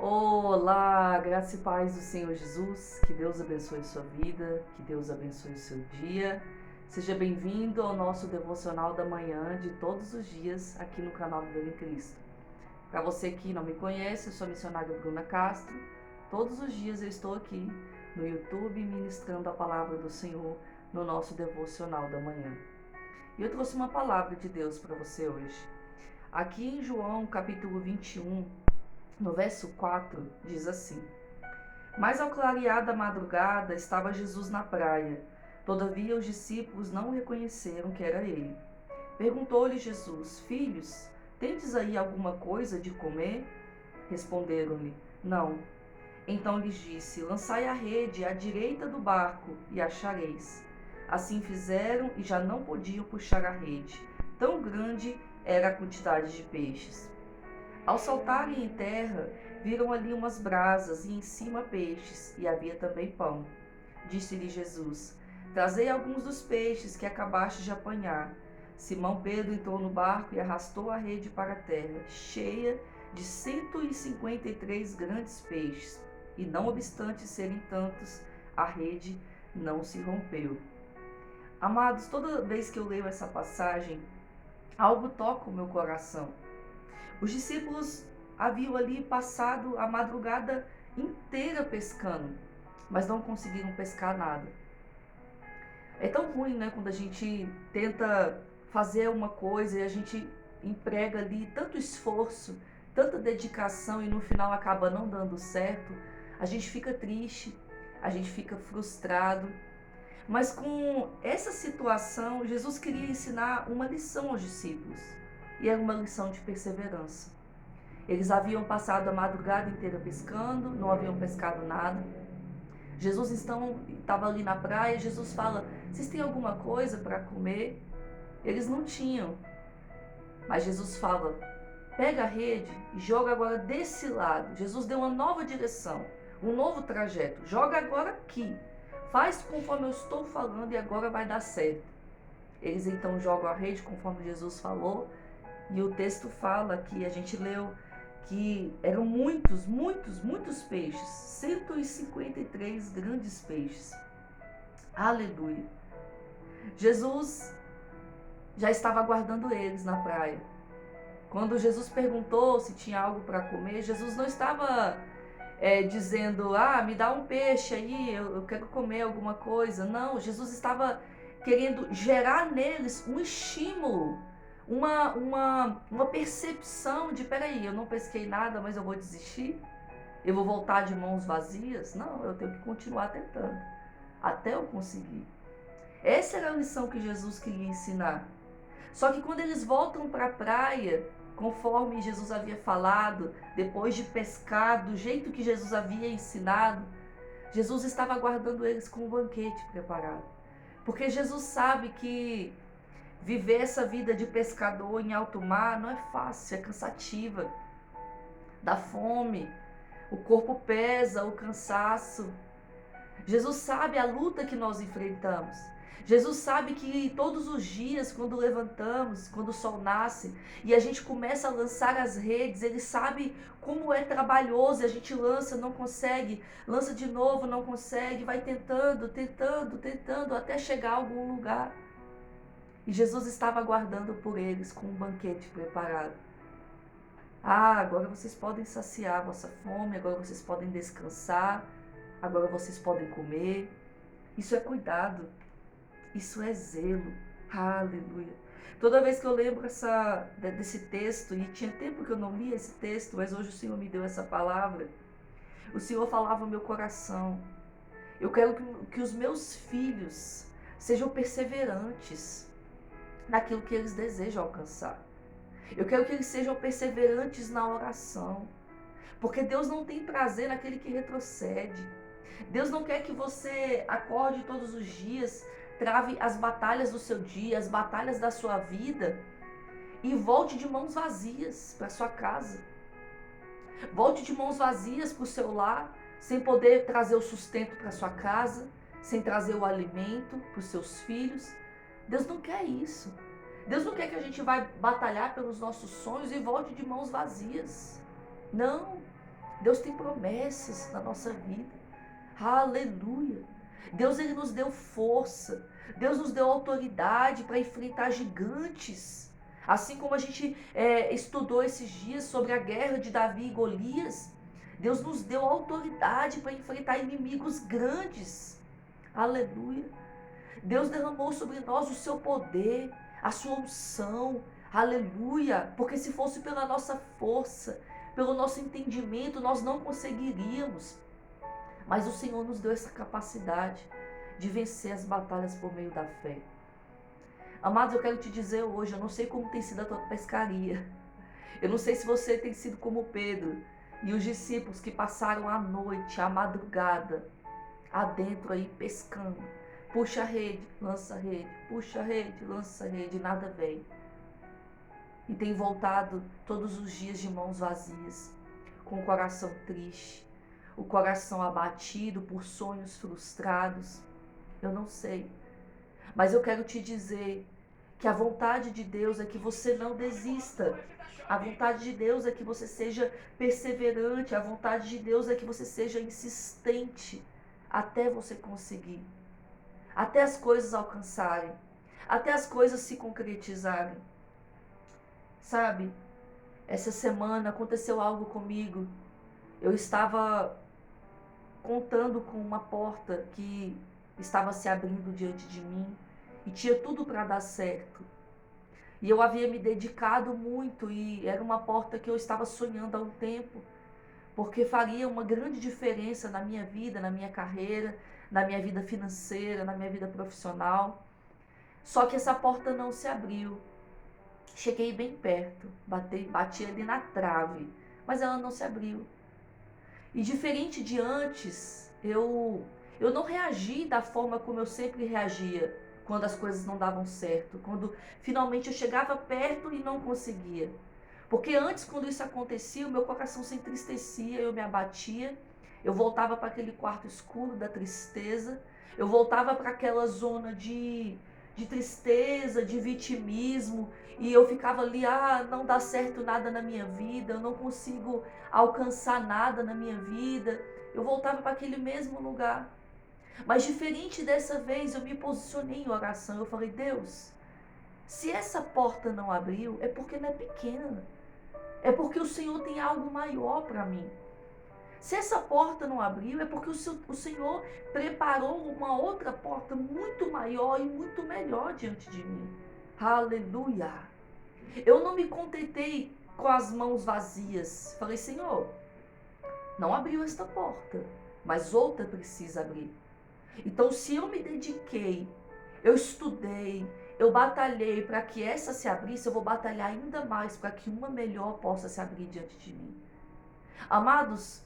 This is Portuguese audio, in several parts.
Olá, graça e paz do Senhor Jesus, que Deus abençoe sua vida, que Deus abençoe o seu dia. Seja bem-vindo ao nosso devocional da manhã de todos os dias aqui no canal Viver em Cristo. Para você que não me conhece, eu sou a missionária Bruna Castro. Todos os dias eu estou aqui no YouTube ministrando a palavra do Senhor no nosso devocional da manhã. E eu trouxe uma palavra de Deus para você hoje. Aqui em João, capítulo 21, no verso 4, diz assim: Mas ao clarear da madrugada estava Jesus na praia. Todavia os discípulos não reconheceram que era ele. Perguntou-lhe Jesus: Filhos, tendes aí alguma coisa de comer? Responderam-lhe: Não. Então lhes disse: Lançai a rede à direita do barco e achareis. Assim fizeram e já não podiam puxar a rede. Tão grande era a quantidade de peixes. Ao saltarem em terra, viram ali umas brasas e em cima peixes, e havia também pão. Disse-lhe Jesus: Trazei alguns dos peixes que acabastes de apanhar. Simão Pedro entrou no barco e arrastou a rede para a terra, cheia de 153 grandes peixes, e não obstante serem tantos, a rede não se rompeu. Amados, toda vez que eu leio essa passagem, algo toca o meu coração. Os discípulos haviam ali passado a madrugada inteira pescando, mas não conseguiram pescar nada. É tão ruim, né, quando a gente tenta fazer uma coisa e a gente emprega ali tanto esforço, tanta dedicação e no final acaba não dando certo. A gente fica triste, a gente fica frustrado. Mas com essa situação, Jesus queria ensinar uma lição aos discípulos. E era uma lição de perseverança. Eles haviam passado a madrugada inteira pescando, não haviam pescado nada. Jesus então estava ali na praia, Jesus fala: Vocês têm alguma coisa para comer? Eles não tinham. Mas Jesus fala: Pega a rede e joga agora desse lado. Jesus deu uma nova direção, um novo trajeto. Joga agora aqui. Faz conforme eu estou falando e agora vai dar certo. Eles então jogam a rede conforme Jesus falou. E o texto fala que a gente leu que eram muitos peixes, 153 grandes peixes. Aleluia! Jesus já estava aguardando eles na praia. Quando Jesus perguntou se tinha algo para comer, Jesus não estava dizendo: me dá um peixe aí, eu quero comer alguma coisa. Não, Jesus estava querendo gerar neles um estímulo, uma percepção de: peraí, eu não pesquei nada, mas eu vou desistir? Eu vou voltar de mãos vazias? Não, eu tenho que continuar tentando, até eu conseguir. Essa era a lição que Jesus queria ensinar. Só que quando eles voltam para a praia, conforme Jesus havia falado, depois de pescar do jeito que Jesus havia ensinado, Jesus estava aguardando eles com um banquete preparado. Porque Jesus sabe que viver essa vida de pescador em alto mar não é fácil, é cansativa. Dá fome, o corpo pesa, o cansaço. Jesus sabe a luta que nós enfrentamos. Jesus sabe que todos os dias, quando levantamos, quando o sol nasce e a gente começa a lançar as redes, Ele sabe como é trabalhoso, a gente lança, não consegue, lança de novo, não consegue, vai tentando, até chegar a algum lugar. E Jesus estava aguardando por eles com um banquete preparado. Agora vocês podem saciar a vossa fome, agora vocês podem descansar, agora vocês podem comer. Isso é cuidado, isso é zelo. Aleluia. Toda vez que eu lembro desse texto, e tinha tempo que eu não lia esse texto, mas hoje o Senhor me deu essa palavra, o Senhor falava no meu coração: eu quero que os meus filhos sejam perseverantes naquilo que eles desejam alcançar. Eu quero que eles sejam perseverantes na oração, porque Deus não tem prazer naquele que retrocede. Deus não quer que você acorde todos os dias, trave as batalhas do seu dia, as batalhas da sua vida e volte de mãos vazias para sua casa. Volte de mãos vazias para o seu lar, sem poder trazer o sustento para sua casa, sem trazer o alimento para os seus filhos. Deus não quer isso. Deus não quer que a gente vá batalhar pelos nossos sonhos e volte de mãos vazias. Não. Deus tem promessas na nossa vida. Aleluia. Deus, Ele nos deu força. Deus nos deu autoridade para enfrentar gigantes. Assim como a gente estudou esses dias sobre a guerra de Davi e Golias, Deus nos deu autoridade para enfrentar inimigos grandes. Aleluia. Deus derramou sobre nós o seu poder, a sua unção. Aleluia. Porque se fosse pela nossa força, pelo nosso entendimento, nós não conseguiríamos. Mas o Senhor nos deu essa capacidade de vencer as batalhas por meio da fé. Amados, eu quero te dizer hoje, eu não sei como tem sido a tua pescaria. Eu não sei se você tem sido como Pedro e os discípulos que passaram a noite, a madrugada, adentro aí pescando. Puxa a rede, lança a rede, puxa a rede, lança a rede, e nada vem. E tem voltado todos os dias de mãos vazias, com o coração triste, o coração abatido por sonhos frustrados. Eu não sei, mas eu quero te dizer que a vontade de Deus é que você não desista. A vontade de Deus é que você seja perseverante. A vontade de Deus é que você seja insistente até você conseguir, até as coisas alcançarem, até as coisas se concretizarem. Sabe, essa semana aconteceu algo comigo. Eu estava contando com uma porta que estava se abrindo diante de mim e tinha tudo para dar certo. E eu havia me dedicado muito e era uma porta que eu estava sonhando há um tempo, porque faria uma grande diferença na minha vida, na minha carreira, na minha vida financeira, na minha vida profissional. Só que essa porta não se abriu. Cheguei bem perto, bati ali na trave, mas ela não se abriu. E diferente de antes, eu não reagi da forma como eu sempre reagia quando as coisas não davam certo, quando finalmente eu chegava perto e não conseguia. Porque antes, quando isso acontecia, o meu coração se entristecia, eu me abatia, eu voltava para aquele quarto escuro da tristeza, eu voltava para aquela zona de tristeza, de vitimismo, e eu ficava ali, não dá certo nada na minha vida, eu não consigo alcançar nada na minha vida. Eu voltava para aquele mesmo lugar. Mas diferente dessa vez, eu me posicionei em oração. Eu falei, Deus, se essa porta não abriu, é porque não é pequena. É porque o Senhor tem algo maior para mim. Se essa porta não abriu, é porque o Senhor preparou uma outra porta muito maior e muito melhor diante de mim. Aleluia! Eu não me contentei com as mãos vazias. Falei, Senhor, não abriu esta porta, mas outra precisa abrir. Então, se eu me dediquei, eu estudei, eu batalhei para que essa se abrisse, eu vou batalhar ainda mais para que uma melhor possa se abrir diante de mim. Amados,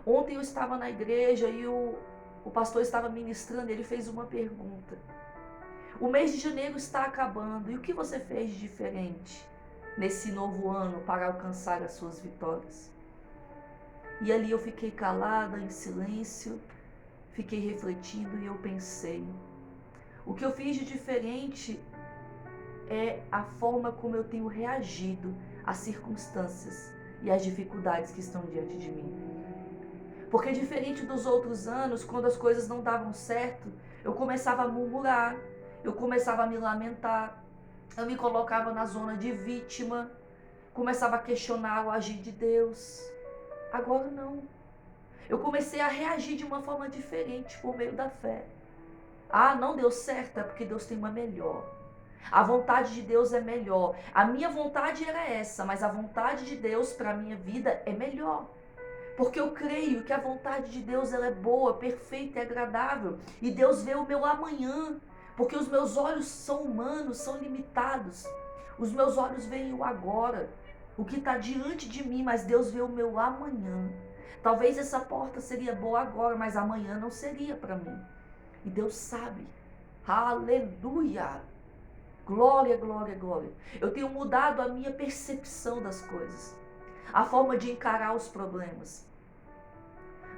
ontem eu estava na igreja e o pastor estava ministrando e ele fez uma pergunta. O mês de janeiro está acabando, e o que você fez de diferente nesse novo ano para alcançar as suas vitórias? E ali eu fiquei calada, em silêncio, fiquei refletindo e eu pensei, o que eu fiz de diferente é a forma como eu tenho reagido às circunstâncias e às dificuldades que estão diante de mim. Porque diferente dos outros anos, quando as coisas não davam certo, eu começava a murmurar, eu começava a me lamentar, eu me colocava na zona de vítima, começava a questionar o agir de Deus. Agora não. Eu comecei a reagir de uma forma diferente por meio da fé. Não deu certo, é porque Deus tem uma melhor. A vontade de Deus é melhor. A minha vontade era essa, mas a vontade de Deus para a minha vida é melhor. Porque eu creio que a vontade de Deus ela é boa, perfeita e agradável. E Deus vê o meu amanhã. Porque os meus olhos são humanos, são limitados. Os meus olhos veem o agora, o que está diante de mim, mas Deus vê o meu amanhã. Talvez essa porta seria boa agora, mas amanhã não seria para mim. E Deus sabe. Aleluia! Glória, glória, glória. Eu tenho mudado a minha percepção das coisas. A forma de encarar os problemas.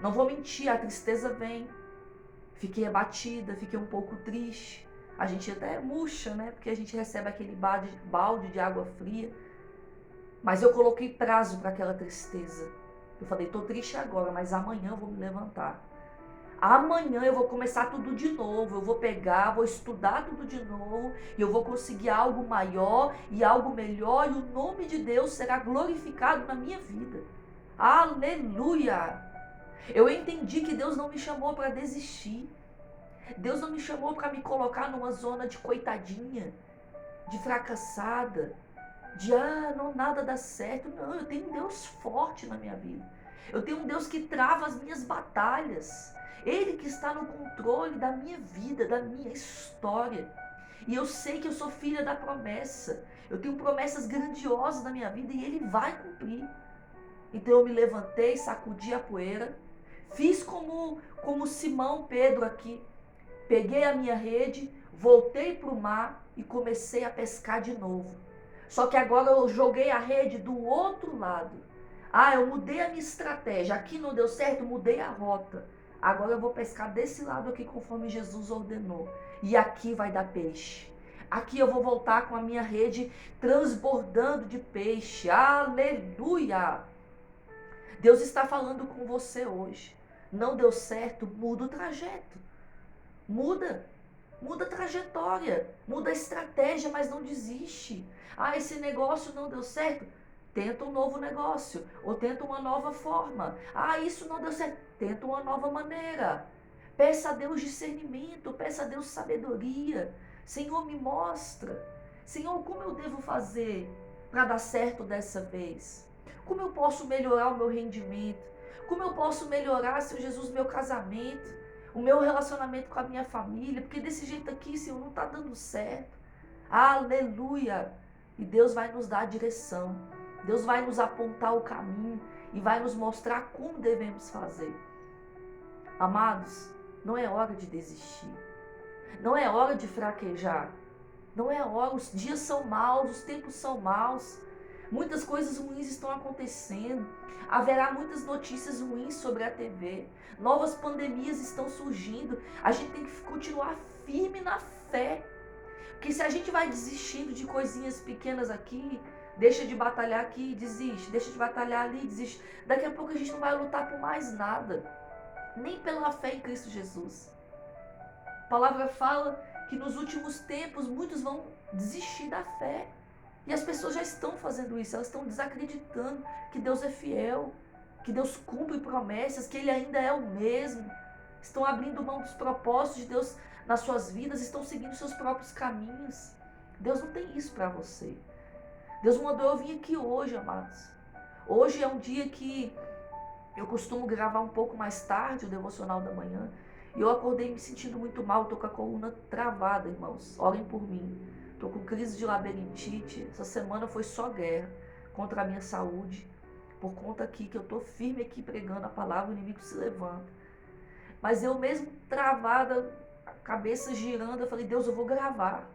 Não vou mentir, a tristeza vem. Fiquei abatida, fiquei um pouco triste. A gente até murcha, né? Porque a gente recebe aquele balde de água fria. Mas eu coloquei prazo para aquela tristeza. Eu falei, estou triste agora, mas amanhã eu vou me levantar. Amanhã eu vou começar tudo de novo, eu vou pegar, vou estudar tudo de novo, e eu vou conseguir algo maior e algo melhor, e o nome de Deus será glorificado na minha vida. Aleluia! Eu entendi que Deus não me chamou para desistir. Deus não me chamou para me colocar numa zona de coitadinha, de fracassada, de não, nada dá certo. Não, eu tenho um Deus forte na minha vida. Eu tenho um Deus que trava as minhas batalhas. Ele que está no controle da minha vida, da minha história. E eu sei que eu sou filha da promessa. Eu tenho promessas grandiosas na minha vida e Ele vai cumprir. Então eu me levantei, sacudi a poeira, fiz como Simão Pedro aqui. Peguei a minha rede, voltei para o mar e comecei a pescar de novo. Só que agora eu joguei a rede do outro lado. Eu mudei a minha estratégia. Aqui não deu certo, mudei a rota. Agora eu vou pescar desse lado aqui conforme Jesus ordenou. E aqui vai dar peixe. Aqui eu vou voltar com a minha rede transbordando de peixe. Aleluia! Deus está falando com você hoje. Não deu certo, muda o trajeto. Muda a trajetória, muda a estratégia, mas não desiste. Esse negócio não deu certo, tenta um novo negócio, ou tenta uma nova forma. Isso não deu certo, tenta uma nova maneira. Peça a Deus discernimento, peça a Deus sabedoria. Senhor, me mostra. Senhor, como eu devo fazer para dar certo dessa vez? Como eu posso melhorar o meu rendimento? Como eu posso melhorar, Senhor Jesus, meu casamento? O meu relacionamento com a minha família, porque desse jeito aqui, Senhor, não está dando certo. Aleluia! E Deus vai nos dar a direção, Deus vai nos apontar o caminho e vai nos mostrar como devemos fazer. Amados, não é hora de desistir, não é hora de fraquejar, não é hora, os dias são maus, os tempos são maus, muitas coisas ruins estão acontecendo, haverá muitas notícias ruins sobre a TV, novas pandemias estão surgindo, a gente tem que continuar firme na fé, porque se a gente vai desistindo de coisinhas pequenas aqui, deixa de batalhar aqui, desiste, deixa de batalhar ali, desiste, daqui a pouco a gente não vai lutar por mais nada, nem pela fé em Cristo Jesus. A palavra fala que nos últimos tempos muitos vão desistir da fé. E as pessoas já estão fazendo isso, elas estão desacreditando que Deus é fiel, que Deus cumpre promessas, que Ele ainda é o mesmo. Estão abrindo mão dos propósitos de Deus nas suas vidas, estão seguindo seus próprios caminhos. Deus não tem isso para você. Deus mandou eu vir aqui hoje, amados. Hoje é um dia que eu costumo gravar um pouco mais tarde, o devocional da manhã, e eu acordei me sentindo muito mal, estou com a coluna travada, irmãos. Orem por mim. Estou com crise de labirintite. Essa semana foi só guerra contra a minha saúde. Por conta aqui que eu estou firme aqui pregando a palavra, o inimigo se levanta. Mas eu mesmo travada, a cabeça girando, eu falei, Deus, eu vou gravar.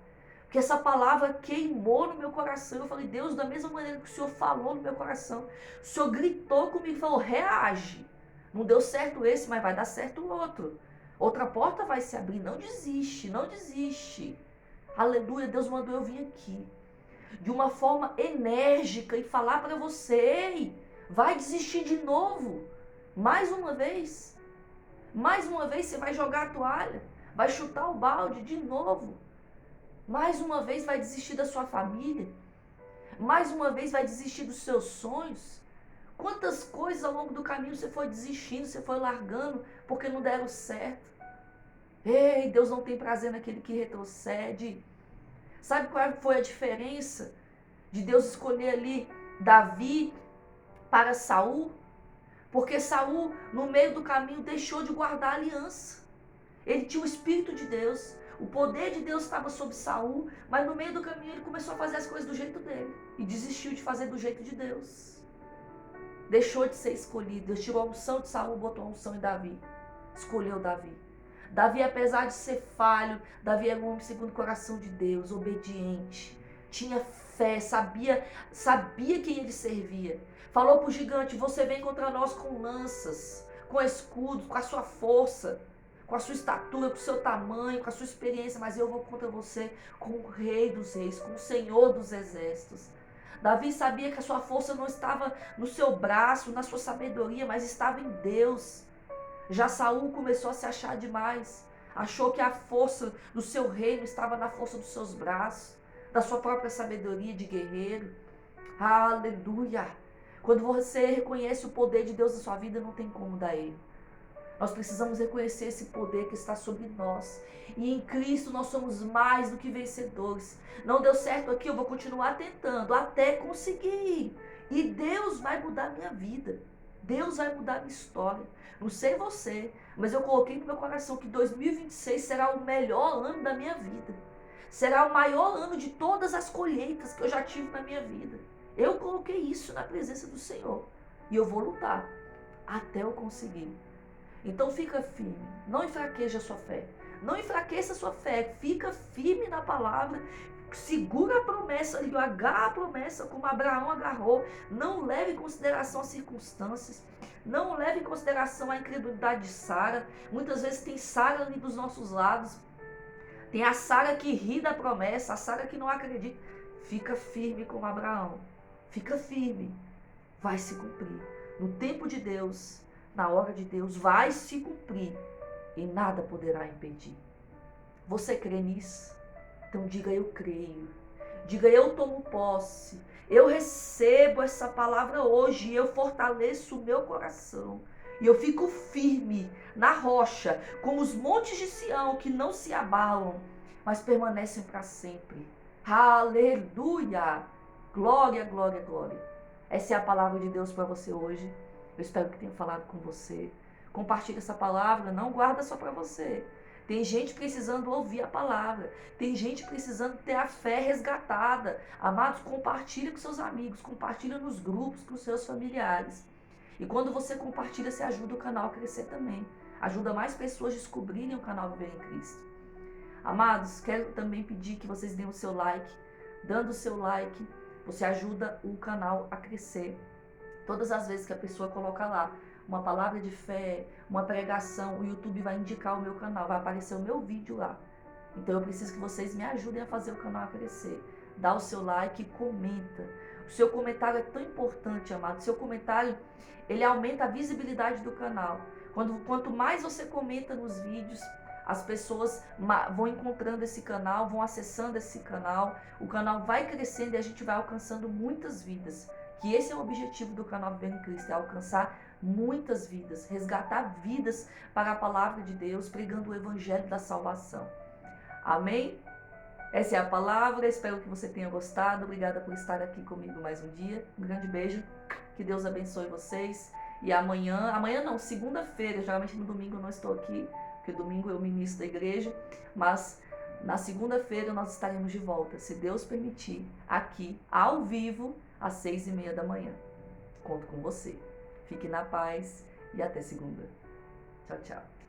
Porque essa palavra queimou no meu coração. Eu falei, Deus, da mesma maneira que o Senhor falou no meu coração, o Senhor gritou comigo e falou, reage. Não deu certo esse, mas vai dar certo o outro. Outra porta vai se abrir. Não desiste, não desiste. Aleluia, Deus mandou eu vir aqui de uma forma enérgica e falar para você, ei, vai desistir de novo, mais uma vez você vai jogar a toalha, vai chutar o balde de novo, mais uma vez vai desistir da sua família, mais uma vez vai desistir dos seus sonhos. Quantas coisas ao longo do caminho você foi desistindo, você foi largando porque não deram certo. Ei, Deus não tem prazer naquele que retrocede. Sabe qual foi a diferença de Deus escolher ali Davi para Saul? Porque Saul, no meio do caminho, deixou de guardar a aliança. Ele tinha o Espírito de Deus, o poder de Deus estava sobre Saul, mas no meio do caminho ele começou a fazer as coisas do jeito dele e desistiu de fazer do jeito de Deus. Deixou de ser escolhido. Deus tirou a unção de Saul, botou a unção em Davi. Escolheu Davi. Davi, apesar de ser falho, Davi era um homem segundo o coração de Deus, obediente, tinha fé, sabia quem ele servia. Falou para o gigante, você vem contra nós com lanças, com escudos, com a sua força, com a sua estatura, com o seu tamanho, com a sua experiência, mas eu vou contra você com o Rei dos Reis, com o Senhor dos Exércitos. Davi sabia que a sua força não estava no seu braço, na sua sabedoria, mas estava em Deus. Já Saul começou a se achar demais. Achou que a força do seu reino estava na força dos seus braços, da sua própria sabedoria de guerreiro. Aleluia! Quando você reconhece o poder de Deus na sua vida, não tem como dar erro. Nós precisamos reconhecer esse poder que está sobre nós. E em Cristo nós somos mais do que vencedores. Não deu certo aqui, eu vou continuar tentando até conseguir. E Deus vai mudar a minha vida. Deus vai mudar a minha história. Não sei você, mas eu coloquei no meu coração que 2026 será o melhor ano da minha vida. Será o maior ano de todas as colheitas que eu já tive na minha vida. Eu coloquei isso na presença do Senhor. E eu vou lutar até eu conseguir. Então fica firme, não enfraqueja a sua fé. Não enfraqueça a sua fé, fica firme na palavra, segura a promessa, agarra a promessa como Abraão agarrou. Não leve em consideração as circunstâncias, não leve em consideração a incredulidade de Sara. Muitas vezes tem Sara ali dos nossos lados, tem a Sara que ri da promessa, a Sara que não acredita. Fica firme como Abraão, fica firme, vai se cumprir. No tempo de Deus, na hora de Deus, vai se cumprir e nada poderá impedir. Você crê nisso? Então diga: eu creio. Diga: eu tomo posse. Eu recebo essa palavra hoje e eu fortaleço o meu coração. E eu fico firme na rocha, como os montes de Sião que não se abalam, mas permanecem para sempre. Aleluia! Glória, glória, glória. Essa é a palavra de Deus para você hoje. Eu espero que tenha falado com você. Compartilhe essa palavra, não guarda só para você. Tem gente precisando ouvir a palavra. Tem gente precisando ter a fé resgatada. Amados, compartilhe com seus amigos, compartilhe nos grupos com seus familiares. E quando você compartilha, você ajuda o canal a crescer também. Ajuda mais pessoas a descobrirem o canal Viver em Cristo. Amados, quero também pedir que vocês deem o seu like. Dando o seu like, você ajuda o canal a crescer. Todas as vezes que a pessoa coloca lá uma palavra de fé, uma pregação, o YouTube vai indicar o meu canal, vai aparecer o meu vídeo lá. Então eu preciso que vocês me ajudem a fazer o canal crescer. Dá o seu like e comenta. O seu comentário é tão importante, amado. O seu comentário, ele aumenta a visibilidade do canal. Quanto mais você comenta nos vídeos, as pessoas vão encontrando esse canal, vão acessando esse canal. O canal vai crescendo e a gente vai alcançando muitas vidas. Que esse é o objetivo do canal Viver em Cristo, é alcançar muitas vidas, resgatar vidas para a palavra de Deus, pregando o evangelho da salvação. Amém? Essa é a palavra, espero que você tenha gostado. Obrigada por estar aqui comigo mais um dia. Um grande beijo, que Deus abençoe vocês. E amanhã não, segunda-feira, geralmente no domingo eu não estou aqui, porque domingo eu ministro da igreja, mas na segunda-feira nós estaremos de volta, se Deus permitir, aqui, ao vivo, às 6h30 da manhã. Conto com você. Fique na paz e até segunda. Tchau, tchau.